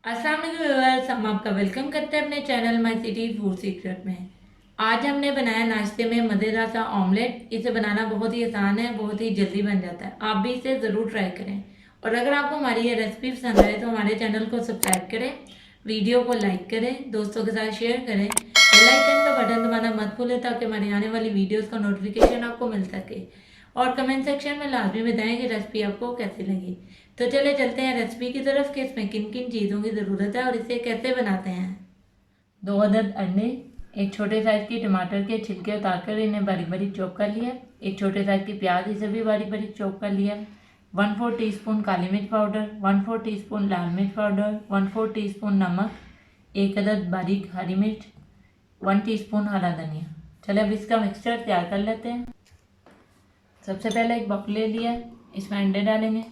अस्सलाम वालेकुम व्यूअर्स, हम आपका वेलकम करते हैं अपने channel my city food secret में। आज हमने बनाया नाश्ते में मज़ेदार सा ऑमलेट। इसे बनाना बहुत ही आसान है, बहुत ही जल्दी बन जाता है। आप भी इसे ज़रूर ट्राई करें। और अगर आपको हमारी ये रेसिपी पसंद आए तो हमारे चैनल को सब्सक्राइब करें, वीडियो को लाइक करें, दोस्तों के साथ शेयर करें, बेल आइकन का बटन दबाना मत भूलें ताकि हमारी आने वाली वीडियोज़ का नोटिफिकेशन आपको मिल सके। और कमेंट सेक्शन में लाजमी बताएं कि रेसिपी आपको कैसी लगी। तो चले चलते हैं रेसिपी की तरफ कि इसमें किन किन चीज़ों की ज़रूरत है और इसे कैसे बनाते हैं। 2 अदद अंडे, एक छोटे साइज़ के टमाटर के छिलके उतारकर इन्हें बारीक बारीक चॉप कर लिया। एक छोटे साइज़ की प्याज, इसे भी बारीक बारीक चॉप कर लिया। 1/4 टीस्पून काली मिर्च पाउडर, 1/4 टीस्पून लाल मिर्च पाउडर, 1/4 टीस्पून नमक, 1 अदद बारीक हरी मिर्च, 1 टीस्पून हरा धनिया। चले अब इसका मिक्सचर तैयार कर लेते हैं। सबसे पहले एक बाउल ले लिया, इसमें अंडे डालेंगे।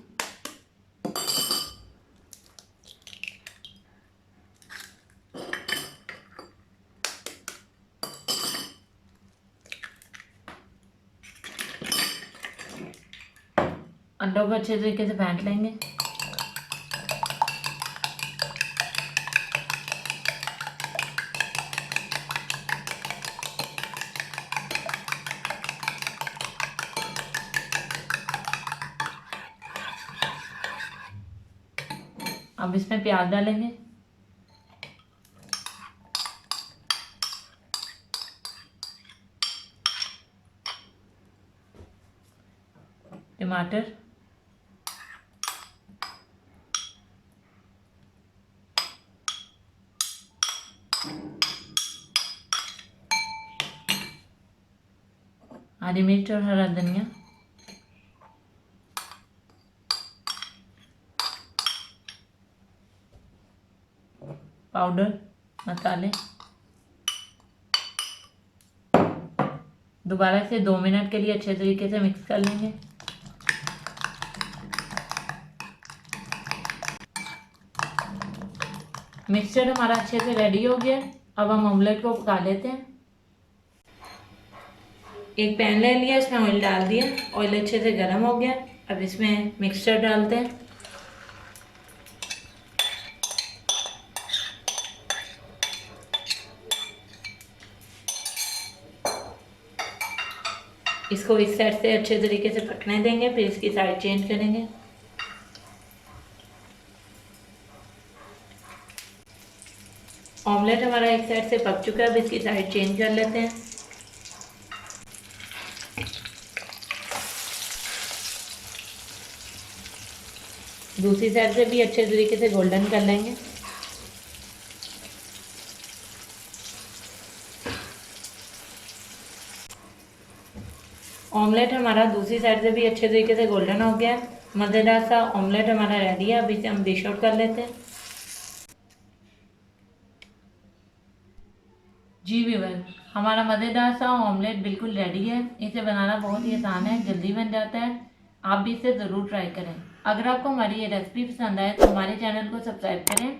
अंडों को अच्छे तरीके से फेंट लेंगे। अब इसमें प्याज डालेंगे। टमाटर, हरी मिर्च और हरा धनिया, पाउडर, मसाले। दोबारा से 2 मिनट के लिए अच्छे तरीके से मिक्स कर लेंगे। मिक्सचर हमारा अच्छे से रेडी हो गया। अब हम ऑमलेट को पका लेते हैं। एक पैन ले लिया, इसमें ऑयल डाल दिया। ऑयल अच्छे से गर्म हो गया। अब इसमें मिक्सचर डालते हैं। इसको इस साइड से अच्छे तरीके से पकने देंगे, फिर इसकी साइड चेंज करेंगे। ऑमलेट हमारा एक साइड से पक चुका है, अब इसकी साइड चेंज कर लेते हैं। दूसरी साइड से भी अच्छे तरीके से गोल्डन कर लेंगे। ऑमलेट हमारा दूसरी साइड से भी अच्छे तरीके से गोल्डन हो गया है। मज़ेदार सा ऑमलेट हमारा रेडी है। अब इसे हम डिश आउट कर लेते हैं। जी व्यूअर, हमारा मज़ेदार सा ऑमलेट बिल्कुल रेडी है। इसे बनाना बहुत ही आसान है, जल्दी बन जाता है। आप भी इसे ज़रूर ट्राई करें। अगर आपको हमारी ये रेसिपी पसंद आए तो हमारे चैनल को सब्सक्राइब करें,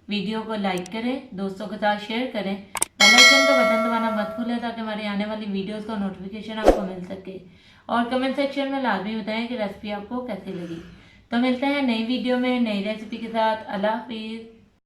वीडियो को लाइक करें, दोस्तों के साथ शेयर करें, बेल आइकन का बटन दबाना मत भूलें ताकि हमारी आने वाली वीडियोस का नोटिफिकेशन आपको मिल सके। और कमेंट सेक्शन में लाजमी बताएं कि रेसिपी आपको कैसी लगी। तो मिलते हैं नई वीडियो में नई रेसिपी के साथ। अल्लाह हाफिज़।